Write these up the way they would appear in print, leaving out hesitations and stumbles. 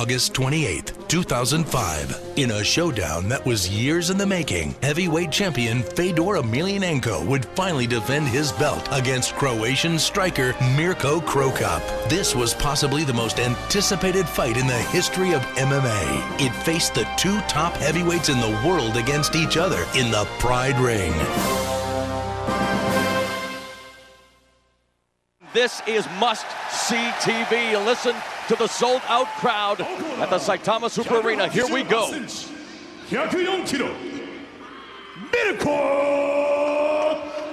August 28th, 2005. In a showdown that was years in the making, heavyweight champion Fedor Emelianenko would finally defend his belt against Croatian striker Mirko Krokop. This was possibly the most anticipated fight in the history of MMA. It faced the two top heavyweights in the world against each other in the Pride Ring. This is must-see TV. Listen to the sold-out crowd at the Saitama Super Arena. Here we go. 104 キロ Mirko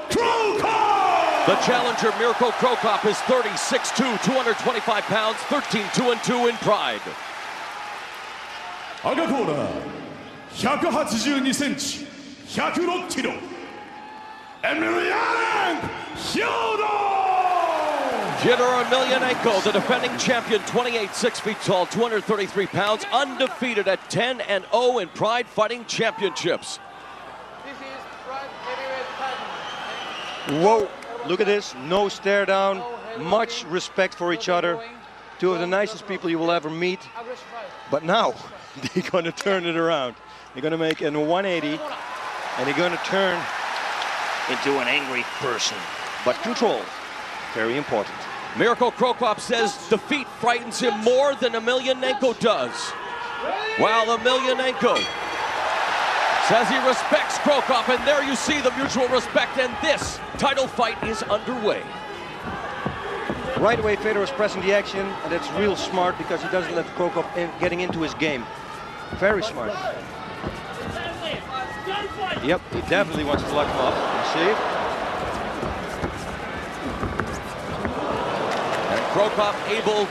Krokop! The challenger, Mirko Krokop, is 36'2", 225 pounds, 13-2-2 in Pride. 赤コーナー182センチ106キロ Emelianenko Fedor Emelianenko, the defending champion, 28, 6 feet tall, 233 pounds, undefeated at 10-0 in Pride Fighting Championships. This is Pride Heavyweight Whoa, Title. look at this, no stare down, much respect for each other. Two of the nicest people you will ever meet. But now, they're gonna turn it around. They're gonna make a 180, and they're gonna turn into an angry person. But control, very important. Mirko Krokop says defeat frightens him more than Emelianenko does. While Emelianenko says he respects Krokop, and there you see the mutual respect, and this title fight is underway. Right away, Fedor is pressing the action, and it's real smart because he doesn't let Krokop getting into his game. Very smart. Yep, he definitely wants to lock him up. You see? And Krokop able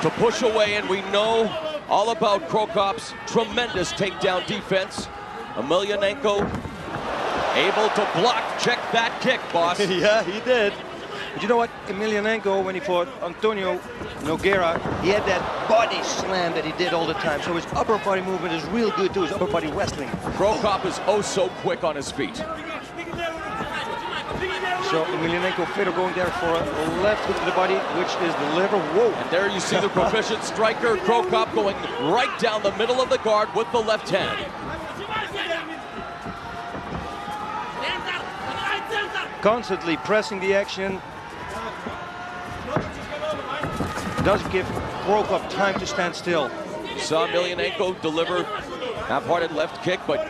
to push away, and we know all about Krokop's tremendous takedown defense. Emelianenko able to block, check that kick, boss. Yeah, he did. But you know what? Emelianenko, when he fought Antonio Nogueira, he had that body slam that he did all the time. So his upper body movement is real good too, his upper body wrestling. Krokop is oh so quick on his feet. So Emelianenko, Fedor going there for a left hook to the body, which is the liver. Whoa! And there you see the proficient striker, Krokop, going right down the middle of the guard with the left hand. Constantly pressing the action. Does give Krokop time to stand still. Saw Emelianenko deliver half-hearted left kick, but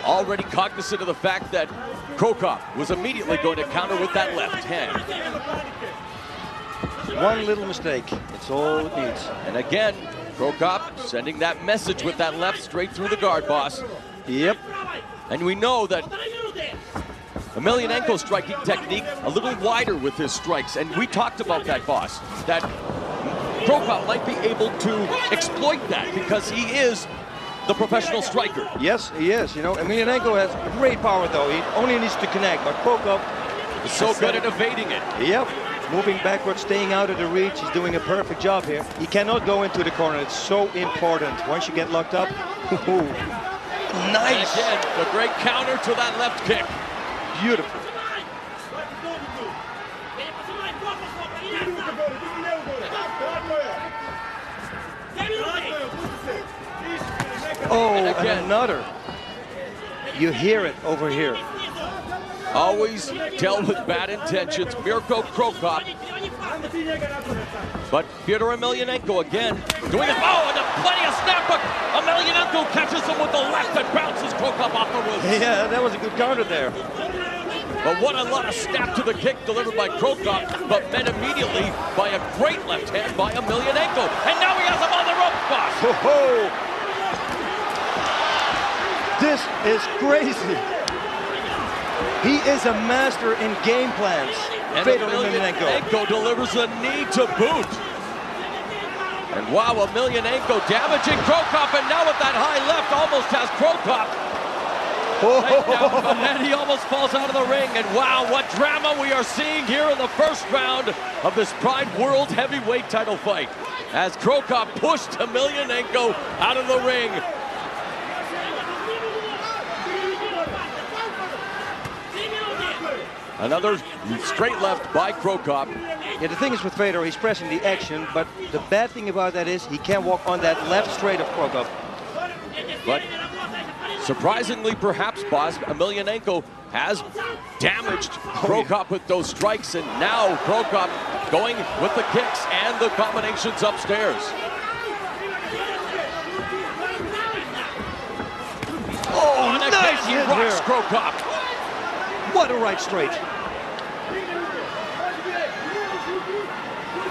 already cognizant of the fact that Krokop was immediately going to counter with that left hand. One little mistake, it's all it needs. And again, Krokop sending that message with that left straight through the guard, boss. Yep. And we know that Emelianenko's striking technique a little wider with his strikes, and we talked about that, boss, that Krokop might be able to exploit that because he is the professional striker. Yes, he is. You know, Emelianenko has great power, though. He only needs to connect, but Krokop is so good at evading it. Yep. Moving backwards, staying out of the reach. He's doing a perfect job here. He cannot go into the corner. It's so important. Once you get locked up, nice. And again, the great counter to that left kick. Beautiful. Oh, and another. You hear it over here. Always dealt with bad intentions, Mirko Krokop. But Fedor Emelianenko again doing it. Oh, and plenty of snap, but Emelianenko catches him with the left and bounces Krokop off the roof. Yeah, that was a good counter there. But what a lot of snap to the kick delivered by Krokop, but met immediately by a great left hand by Emelianenko. And now he has him on the rope, boss. Ho-ho! This is crazy. He is a master in game plans. And Fedor Emelianenko delivers a knee to boot. And wow, Emelianenko damaging Krokop, and now with that high left almost has Krokop. And then he almost falls out of the ring, and wow, what drama we are seeing here in the first round of this Pride World Heavyweight title fight as Krokop pushed Emelianenko out of the ring. Another straight left by Krokop. Yeah, the thing is with Fedor, he's pressing the action, but the bad thing about that is he can't walk on that left straight of Krokop. But surprisingly, perhaps, boss, Emelianenko has damaged Krokop with those strikes, and now Krokop going with the kicks and the combinations upstairs. Oh, and nice again, he hit rocks here. Krokop. What a right straight.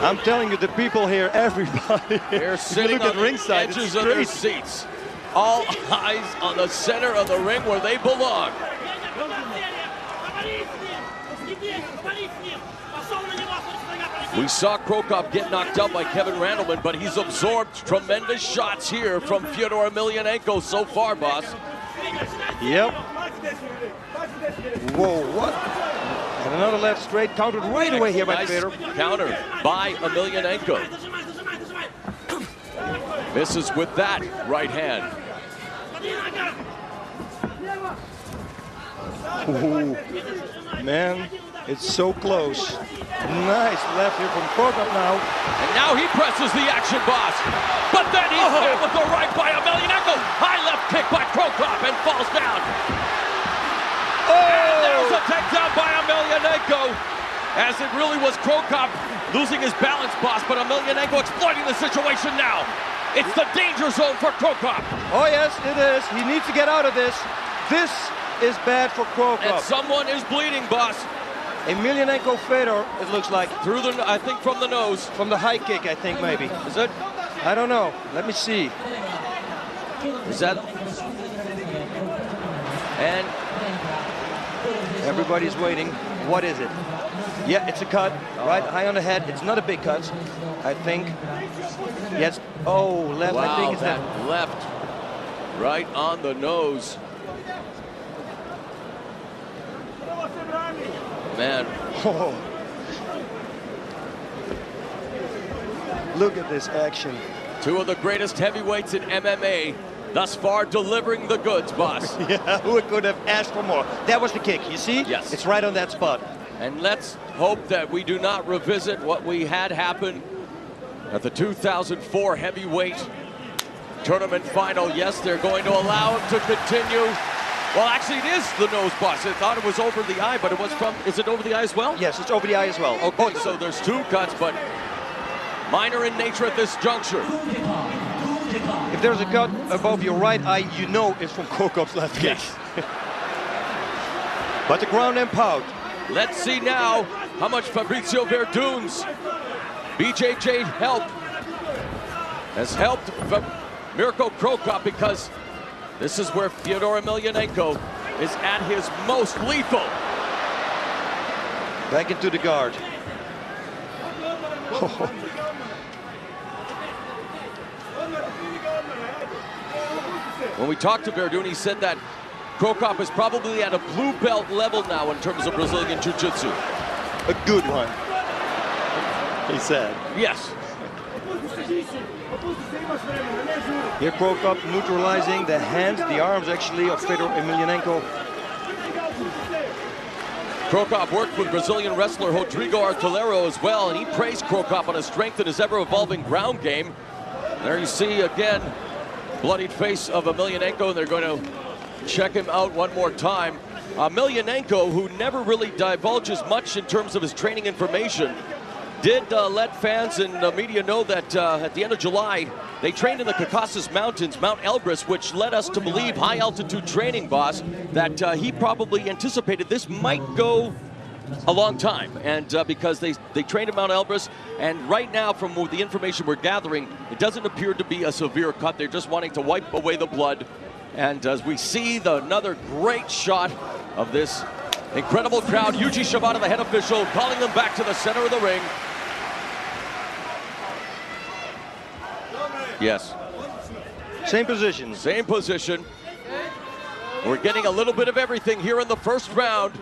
I'm telling you, the people here, everybody, They're sitting on the edges of their seats. All eyes on the center of the ring where they belong. We saw Krokop get knocked out by Kevin Randleman, but he's absorbed tremendous shots here from Fyodor Emelianenko so far, boss. Yep. Whoa, what? And another left straight countered right away here by Fedor. Counter by Emelianenko. Misses with that right hand. Ooh, man, it's so close. Nice left here from Krokop now. And now he presses the action, boss. But then he's hit with the right by Emelianenko. High left kick by Krokop and falls down. And there's a takedown by Emelianenko. As it really was Krokop losing his balance, boss, but Emelianenko exploiting the situation now. It's the danger zone for Krokop. Oh yes, it is. He needs to get out of this. This is bad for Krokop. And someone is bleeding, boss. Emelianenko Fedor, it looks like. Through the, I think from the nose. From the high kick, I think maybe. Is it? I don't know. Let me see. Is that? And everybody's waiting. What is it? Yeah, it's a cut, right high on the head. It's not a big cut, I think. Yes. Oh, left. Wow, I think it's that left, right on the nose. Man. Oh. Look at this action. Two of the greatest heavyweights in MMA thus far delivering the goods, boss. Yeah, who could have asked for more? That was the kick, you see? Yes. It's right on that spot. And let's hope that we do not revisit what we had happen at the 2004 heavyweight tournament final. Yes, they're going to allow him to continue. Well, actually, it is the nose, boss. I thought it was over the eye, but it was from, is it over the eye as well? Yes, it's over the eye as well. Okay, so there's two cuts, but minor in nature at this juncture. If there's a cut above your right eye, you know it's from Krokop's left kick. Yes. But the ground and pound. Let's see now how much Fabrizio Verdun's BJJ help has helped Mirko Krokop, because this is where Fyodor Emelianenko is at his most lethal. Back into the guard. When we talked to Verdun, he said that Krokop is probably at a blue belt level now in terms of Brazilian Jiu-Jitsu. A good one, he said. Yes. Here Krokop neutralizing the hands, the arms actually of Fedor Emelianenko. Krokop worked with Brazilian wrestler Rodrigo Artilheiro as well, and he praised Krokop on his strength and his ever-evolving ground game. There you see again, bloodied face of Emelianenko, and they're going to check him out one more time. Emelianenko, who never really divulges much in terms of his training information, did let fans and media know that at the end of July, they trained in the Caucasus Mountains, Mount Elbrus, which led us to believe, high-altitude training, boss, that he probably anticipated this might go a long time. And because they trained at Mount Elbrus, and right now, from the information we're gathering, it doesn't appear to be a severe cut. They're just wanting to wipe away the blood. And as we see another great shot of this incredible crowd, Yuji Shibata, the head official, calling them back to the center of the ring. Yes. Same position. Same position. We're getting a little bit of everything here in the first round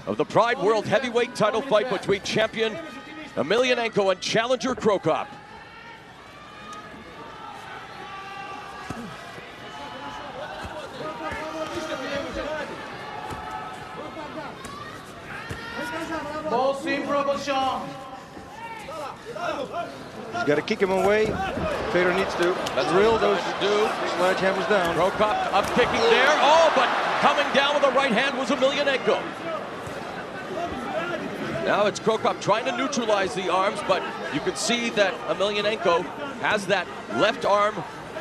of the Pride World Heavyweight title fight between champion Emelianenko and challenger Krokop. Ball in promotion. He's got to kick him away. Fedor needs to drill those sledgehammers down. Cro Cop up kicking there. Oh, but coming down with the right hand was Emelianenko. Now it's Cro Cop trying to neutralize the arms, but you can see that Emelianenko has that left arm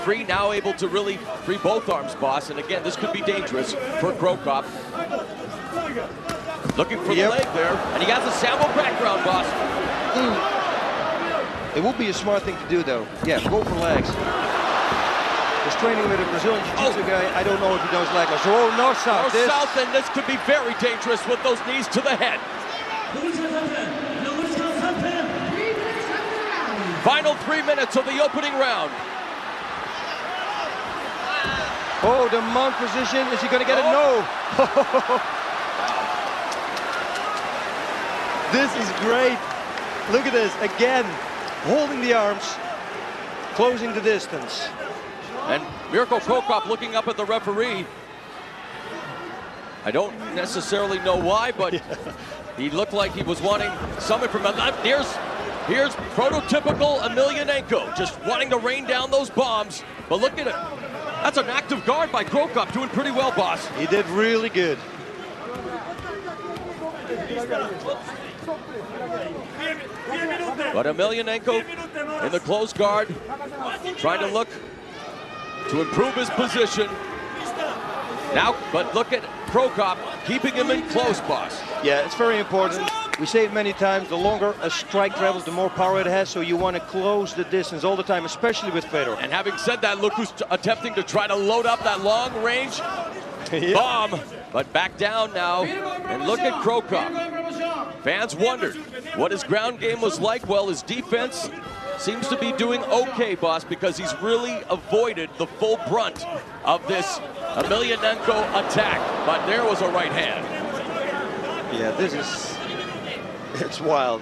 free, now able to really free both arms, boss. And again, this could be dangerous for Cro Cop. Looking for the leg there, and he has a sambo background, boss. It would be a smart thing to do, though. Yeah, go for legs. He's training with a Brazilian Jiu-Jitsu guy. I don't know if he knows leg locks. Oh, north-south. North-south, and this could be very dangerous with those knees to the head. Final 3 minutes of the opening round. Oh, the mount position. Is he going to get it? No. This is great. Look at this. Again, holding the arms, closing the distance. And Mirko Cro Cop looking up at the referee. I don't necessarily know why, but he looked like he was wanting something from him. Here's prototypical Emelianenko, just wanting to rain down those bombs. But look at it. That's an active guard by Cro Cop, doing pretty well, boss. He did really good. But Emelianenko in the close guard, trying to look to improve his position. Now, but look at Cro Cop keeping him in close, boss. Yeah, it's very important. We say it many times, the longer a strike travels, the more power it has, so you want to close the distance all the time, especially with Fedor. And having said that, look who's attempting to try to load up that long-range bomb, but back down now, and look at Cro Cop. Fans wondered what his ground game was like. Well, his defense seems to be doing okay, boss, because he's really avoided the full brunt of this Emelianenko attack. But there was a right hand. Yeah, it's wild.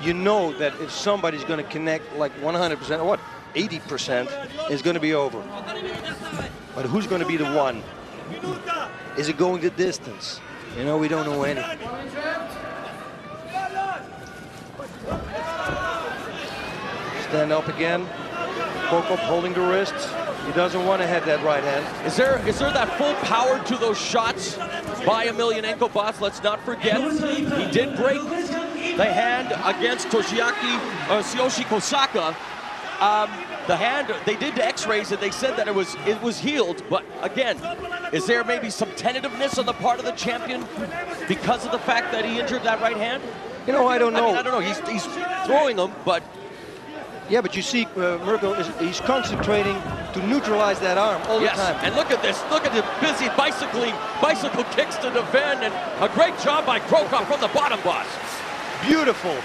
You know that if somebody's going to connect like 100%, or what, 80%, is going to be over. But who's going to be the one? Is it going the distance? You know, we don't know any. Stand up again. Cro Cop holding the wrists. He doesn't want to have that right hand. Is there that full power to those shots by Emelianenko, boss? Let's not forget, he did break the hand against Tsuyoshi Kosaka. The hand, they did the x-rays and they said that it was healed, but again, is there maybe some tentativeness on the part of the champion because of the fact that he injured that right hand? You know, I don't know. I don't know. He's throwing them, but yeah, but you see, Mirko, he's concentrating to neutralize that arm all the time. And look at this. Look at the busy bicycle kicks to defend, and a great job by Cro Cop from the bottom, boss. Beautiful.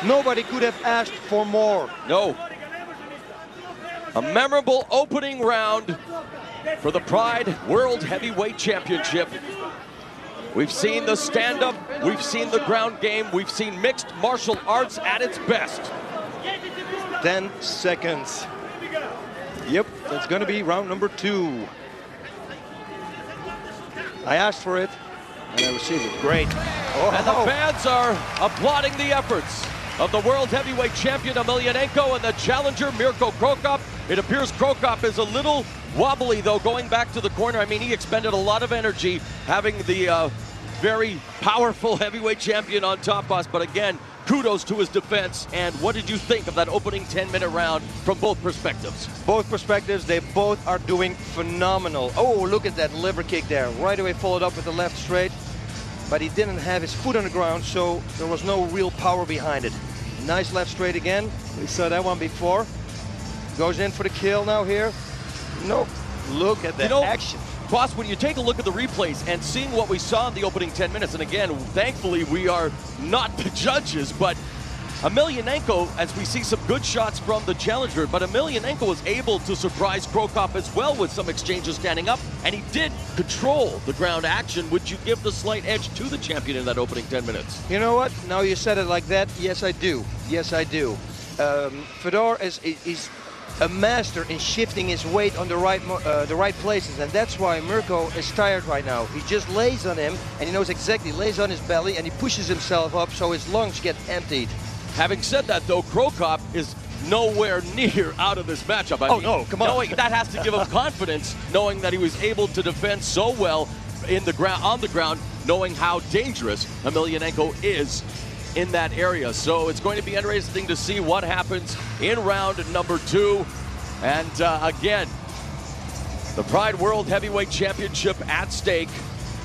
Nobody could have asked for more. No. A memorable opening round for the Pride World Heavyweight Championship. We've seen the stand-up, we've seen the ground game, we've seen mixed martial arts at its best. 10 seconds. Yep, that's going to be round number 2. I asked for it, and I received it. Great. Oh. And the fans are applauding the efforts of the World Heavyweight Champion Emelianenko and the challenger Mirko Cro Cop. It appears Cro Cop is a little wobbly, though, going back to the corner. I mean, he expended a lot of energy having the very powerful heavyweight champion on top, boss. But again, kudos to his defense. And what did you think of that opening 10-minute round from both perspectives? Both perspectives, they both are doing phenomenal. Oh, look at that liver kick there. Right away followed up with the left straight. But he didn't have his foot on the ground, so there was no real power behind it. Nice left straight again. We saw that one before. Goes in for the kill now here. Nope. Look at that action. Boss, when you take a look at the replays and seeing what we saw in the opening 10 minutes, and again, thankfully we are not the judges, but Emelianenko, as we see some good shots from the challenger, but Emelianenko was able to surprise Cro Cop as well with some exchanges standing up, and he did control the ground action. Would you give the slight edge to the champion in that opening 10 minutes? You know what? Now you said it like that. Yes, I do. Yes, I do. Fedor is a master in shifting his weight on the right places, and that's why Mirko is tired right now. He just lays on him, and he knows exactly, lays on his belly, and he pushes himself up so his lungs get emptied. Having said that, though, Krokop is nowhere near out of this matchup. I mean, no, come on. Knowing that has to give him confidence, knowing that he was able to defend so well on the ground, knowing how dangerous Emelianenko is in that area. So it's going to be interesting to see what happens in round number 2. And again, the Pride World Heavyweight Championship at stake.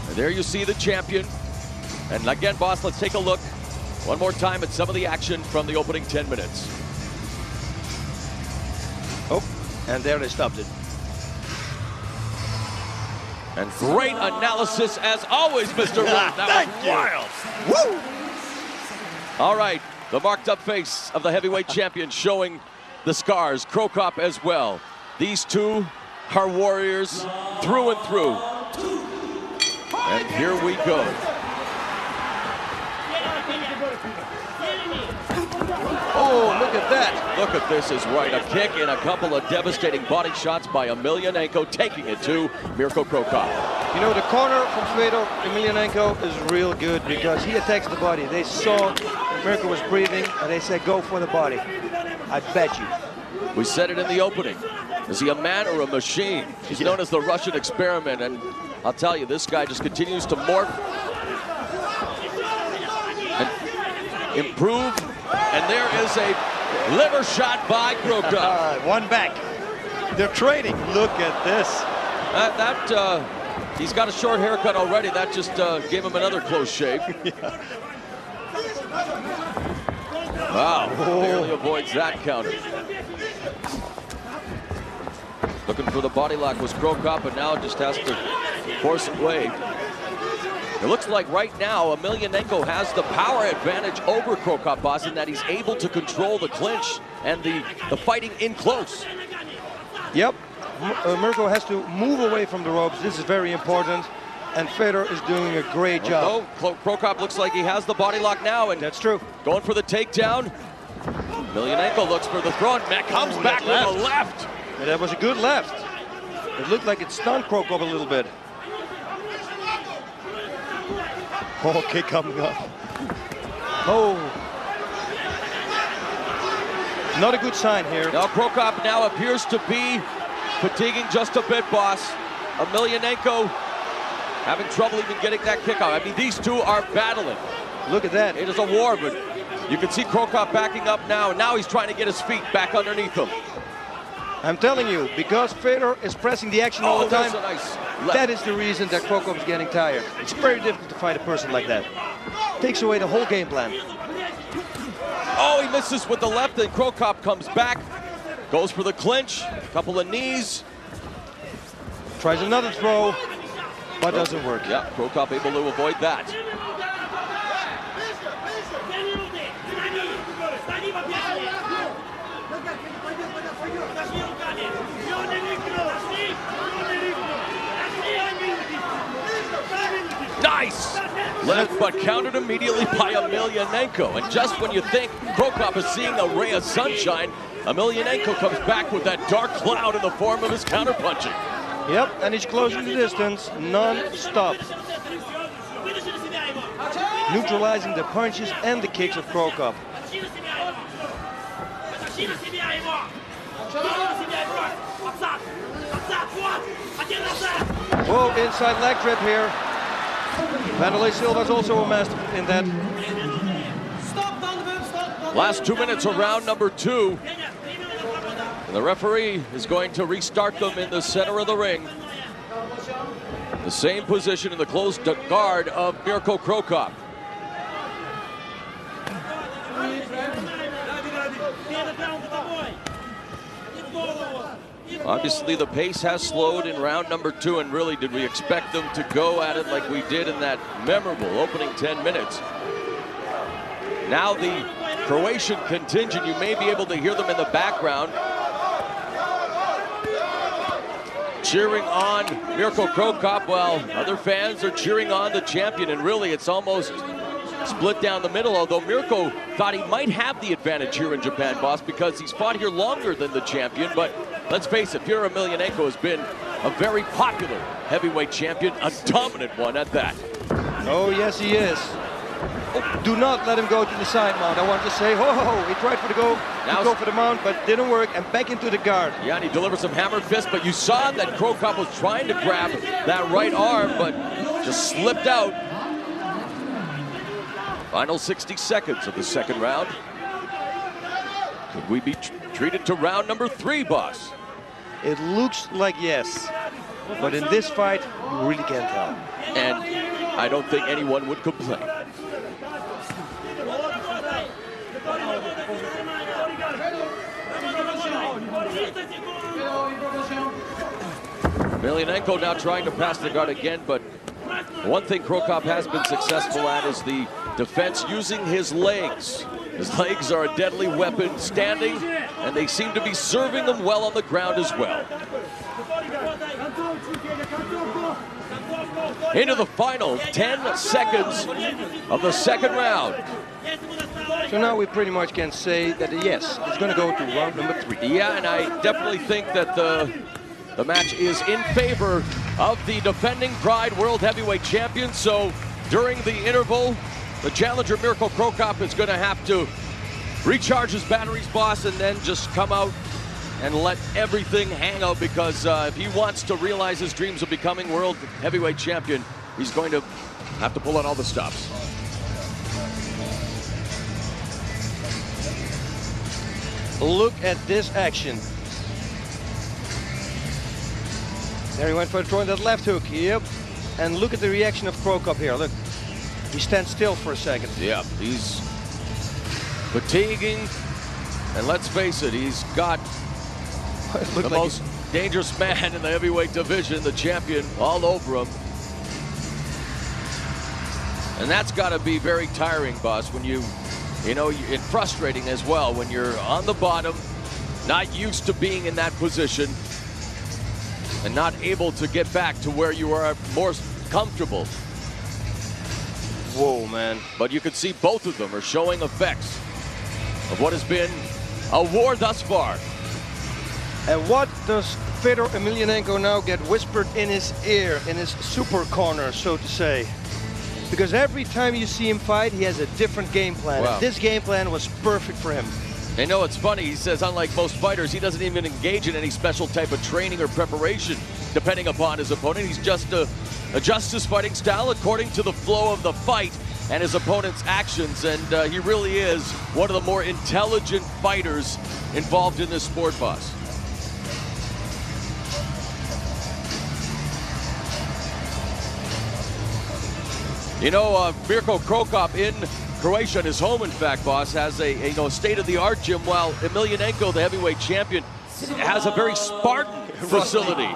And there you see the champion. And again, boss, let's take a look one more time at some of the action from the opening 10 minutes. Oh, and there they stopped it. And great analysis as always, Mr. Root. That was wild. Woo! All right, the marked up face of the heavyweight champion showing the scars. Krokop as well. These two are warriors through and through. And here we go. Oh, look at that. Look at this is right. A kick and a couple of devastating body shots by Emelianenko, taking it to Mirko Krokop. You know, the corner from Fedor Emelianenko is real good because he attacks the body. They saw Mirko was breathing, and they said, go for the body. I bet you. We said it in the opening. Is he a man or a machine? He's known as the Russian experiment, and I'll tell you, this guy just continues to morph and improve. And there is a liver shot by Krokop. One back. They're trading. Look at this. He's got a short haircut already. That just gave him another close shave. Yeah. Wow, barely avoids that counter. Looking for the body lock was Krokop, but now just has to force it away. It looks like right now Emelianenko has the power advantage over Krokop, boss, in that he's able to control the clinch and the fighting in close. Yep. Mirko has to move away from the ropes. This is very important. And Fedor is doing a great job. Oh, Krokop looks like he has the body lock now. And that's true. Going for the takedown. Emelianenko looks for the throw and comes back with a left. And that was a good left. It looked like it stunned Krokop a little bit. Oh, kick coming up. Oh. Not a good sign here. Now Krokop now appears to be fatiguing just a bit, boss. Emelianenko having trouble even getting that kick out. I mean, these two are battling. Look at that. It is a war, but you can see Krokop backing up now, and now he's trying to get his feet back underneath him. I'm telling you, because Fedor is pressing the action all the time, that is the reason that Krokop is getting tired. It's very difficult to fight a person like that. Takes away the whole game plan. Oh, he misses with the left, and Krokop comes back. Goes for the clinch, a couple of knees. Tries another throw, but doesn't work. Yeah, Krokop able to avoid that. Nice! Left, but countered immediately by Emelianenko. And just when you think Krokop is seeing a ray of sunshine, Emelianenko comes back with that dark cloud in the form of his counterpunching. Yep, and he's closing the distance non-stop. Neutralizing the punches and the kicks of Krokop. Whoa, inside leg trip here. Vanderlei Silva's also a master in that. Last 2 minutes of round number 2. And the referee is going to restart them in the center of the ring. The same position in the close guard of Mirko Krokop. Obviously, the pace has slowed in round number 2, and really, did we expect them to go at it like we did in that memorable opening 10 minutes? Now the Croatian contingent, you may be able to hear them in the background, cheering on Mirko Krokop while other fans are cheering on the champion, and really, it's almost split down the middle, although Mirko thought he might have the advantage here in Japan, boss, because he's fought here longer than the champion. But let's face it, Fyodor Emelianenko has been a very popular heavyweight champion, a dominant one at that. Oh, yes, he is. Oh, do not let him go to the side mount. I want to say, oh, he tried to go for the mount, but didn't work, and back into the guard. Yeah, and he delivered some hammer fist, but you saw that Cro Cop was trying to grab that right arm, but just slipped out. Final 60 seconds of the second round. Could we be treated to round number 3, boss? It looks like yes, but in this fight, you really can't tell. And I don't think anyone would complain. Emelianenko now trying to pass the guard again, but one thing Cro Cop has been successful at is the defense using his legs. His legs are a deadly weapon standing, and they seem to be serving him well on the ground as well. Into the final 10 seconds of the second round. So now we pretty much can say that yes, it's going to go to round number 3. Yeah, and I definitely think that the match is in favor of the defending Pride World Heavyweight Champion. So during the interval, the challenger Mirko Cro Cop is going to have to recharge his batteries, boss, and then just come out and let everything hang out, because if he wants to realize his dreams of becoming World Heavyweight Champion, he's going to have to pull out all the stops. Look at this action. There he went for throwing that left hook. Yep. And look at the reaction of Cro Cop here. Look, he stands still for a second. Yeah, he's fatiguing, and let's face it, he's got the most dangerous man in the heavyweight division, the champion, all over him. And that's got to be very tiring, boss, when you know, and frustrating as well when you're on the bottom, not used to being in that position, and not able to get back to where you are more comfortable. Whoa, man. But you can see both of them are showing effects of what has been a war thus far. And what does Fyodor Emelianenko now get whispered in his ear, in his super corner, so to say? Because every time you see him fight, he has a different game plan. Wow. And this game plan was perfect for him. I know, it's funny, he says unlike most fighters, he doesn't even engage in any special type of training or preparation depending upon his opponent. He's just adjusts his fighting style according to the flow of the fight and his opponent's actions, and he really is one of the more intelligent fighters involved in this sport, boss. You know, Mirko Cro Cop in Croatia, his home, in fact, boss, has a state-of-the-art gym, while Emelianenko, the heavyweight champion, has a very Spartan facility.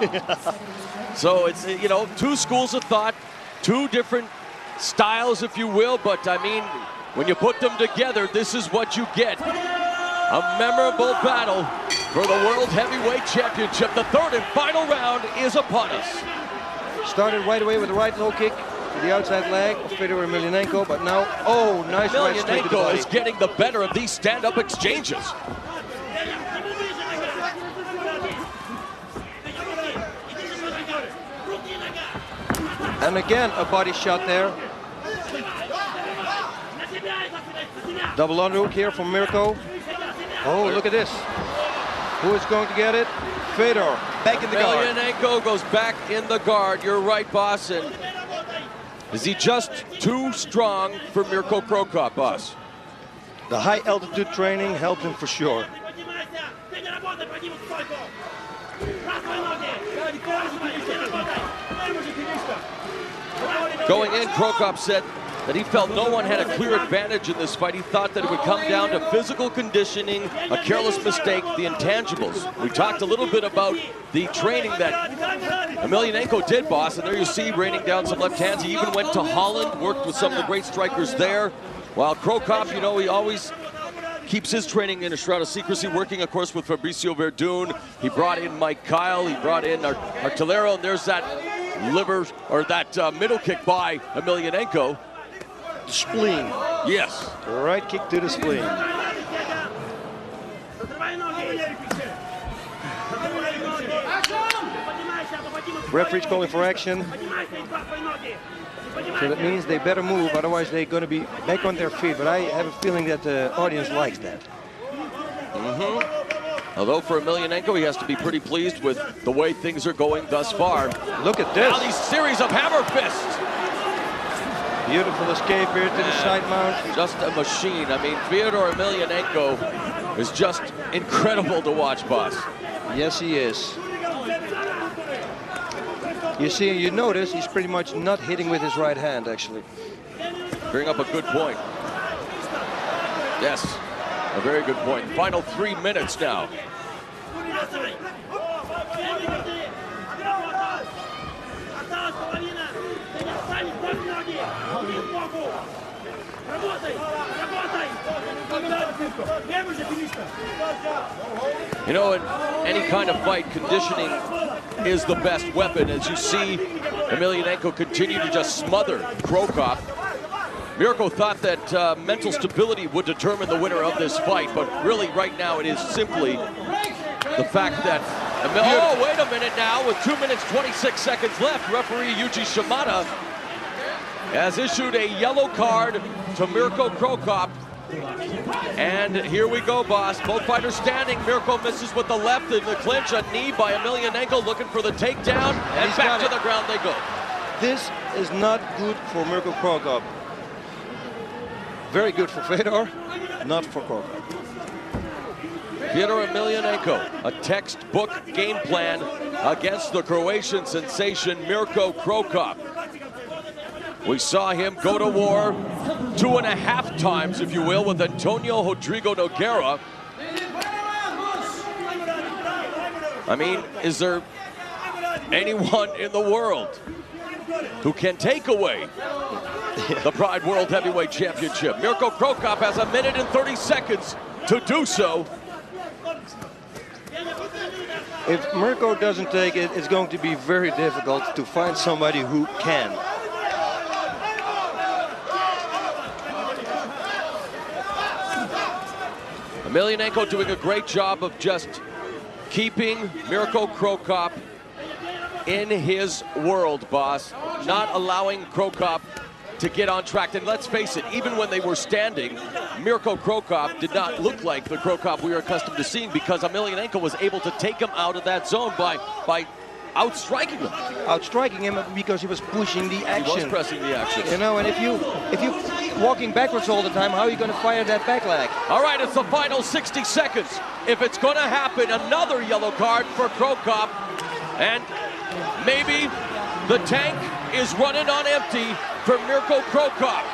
So it's, you know, two schools of thought, two different styles, if you will, but I mean, when you put them together, this is what you get. A memorable battle for the World Heavyweight Championship. The third and final round is upon us. Started right away with the right low kick to the outside leg of Fyodor Emelianenko, but now, oh, nice right straight to the body. Emelianenko is getting the better of these stand-up exchanges. And again, a body shot there. Double underhook here from Mirko. Oh, look at this. Who is going to get it? Fyodor, back in the guard. Emelianenko goes back in the guard. You're right, boss. And is he just too strong for Mirko Cro Cop, boss? The high altitude training helped him for sure. Going in, Cro Cop said that he felt no one had a clear advantage in this fight. He thought that it would come down to physical conditioning, a careless mistake, the intangibles. We talked a little bit about the training that Emelianenko did, boss, and there you see raining down some left hands. He even went to Holland, worked with some of the great strikers there. While Cro Cop, you know, he always keeps his training in a shroud of secrecy, working, of course, with Fabricio Verdun. He brought in Mike Kyle, he brought in Artillero, and there's that liver, or that middle kick by Emelianenko. the spleen. Yes. Right kick to the spleen. Referee's calling for action. So that means they better move, otherwise they're going to be back on their feet. But I have a feeling that the audience likes that. Although for Emelianenko, he has to be pretty pleased with the way things are going thus far. Look at this. Now these series of hammer fists. Beautiful escape here to the side mount. Just a machine. I mean, Fyodor Emelianenko is just incredible to watch, boss. Yes, he is. You see, you notice he's pretty much not hitting with his right hand, actually. Bring up a good point. Yes, a very good point. Final 3 minutes now. You know, in any kind of fight, conditioning is the best weapon. As you see Emelianenko continue to just smother Krokop. Mirko thought that mental stability would determine the winner of this fight, but really right now it is simply the fact that oh, wait a minute now, with 2 minutes 26 seconds left, referee Yuji Shimada has issued a yellow card to Mirko Krokop. And here we go, boss. Both fighters standing. Mirko misses with the left in the clinch. A knee by Emelianenko looking for the takedown. And back to the ground they go. This is not good for Mirko Krokop. Very good for Fedor, not for Krokop. Fyodor Emelianenko, a textbook game plan against the Croatian sensation Mirko Krokop. We saw him go to war 2.5 times, if you will, with Antonio Rodrigo Nogueira. I mean, is there anyone in the world who can take away the Pride World Heavyweight Championship? Mirko Krokop has 1 minute and 30 seconds to do so. If Mirko doesn't take it, it's going to be very difficult to find somebody who can. Emelianenko doing a great job of just keeping Mirko Krokop in his world, boss. Not allowing Krokop to get on track. And let's face it, even when they were standing, Mirko Krokop did not look like the Krokop we are accustomed to seeing, because Emelianenko was able to take him out of that zone by outstriking him. Outstriking him because he was pushing the action. He was pressing the action. You know, and if you walking backwards all the time, how are you going to fire that back leg? All right, it's the final 60 seconds. If it's going to happen, another yellow card for Krokop. And maybe the tank is running on empty for Mirko Krokop.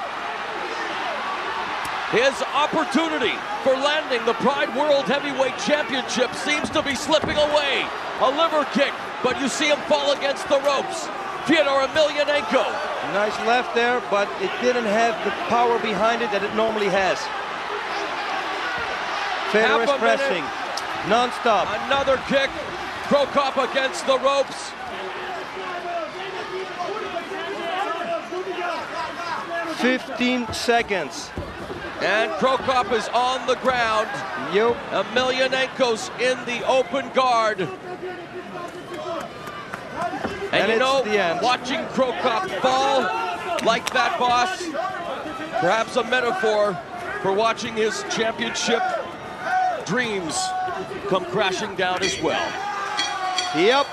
His opportunity for landing the Pride World Heavyweight Championship seems to be slipping away. A liver kick, but you see him fall against the ropes. Fyodor Emelianenko. Nice left there, but it didn't have the power behind it that it normally has. Fedor is pressing, non-stop. Another kick. Krokop against the ropes. "15 seconds. And Krokop is on the ground. Yep. Emelianenko's in the open guard. And you know, watching Krokop fall like that, boss, perhaps a metaphor for watching his championship dreams come crashing down as well. Yep.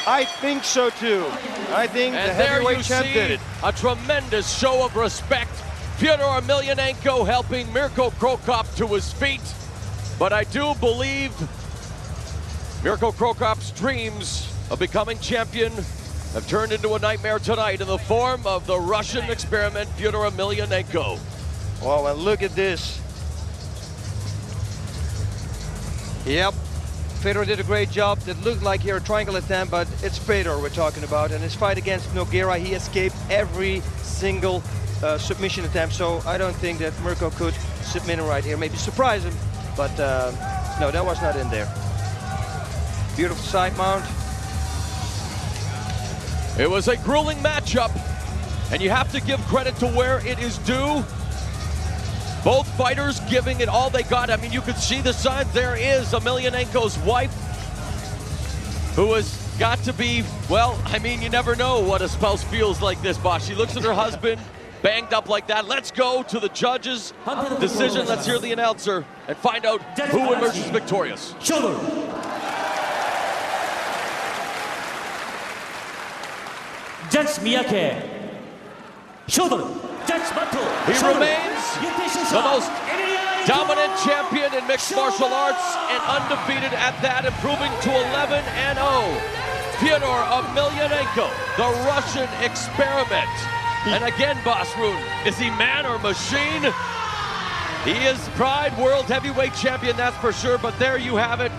I think so too. I think the heavyweight champ did it. A tremendous show of respect. Fyodor Emelianenko helping Mirko Krokop to his feet. But I do believe Mirko Krokop's dreams of becoming champion have turned into a nightmare tonight in the form of the Russian experiment, Fyodor Emelianenko. Well, and look at this. Yep. Fedor did a great job. It looked like here a triangle attempt, but it's Fedor we're talking about. And his fight against Nogueira, he escaped every single submission attempt. So I don't think that Mirko could submit him right here. Maybe surprise him, but no, that was not in there. Beautiful side mount. It was a grueling matchup. And you have to give credit to where it is due. Both fighters giving it all they got. I mean, you could see the signs. There is Emelianenko's wife, who has got to be, well, I mean, you never know what a spouse feels like this, boss. She looks at her husband, banged up like that. Let's go to the judges' decision. Let's hear the announcer and find out who emerges victorious. Shoulder. Judge Miyake. Shoulder. Judge Mato. He remains the most dominant champion in mixed martial arts and undefeated at that, improving to 11-0. Fyodor Emelianenko, the Russian experiment. And again, Boss Rune, is he man or machine? He is Pride World Heavyweight Champion, that's for sure, but there you have it.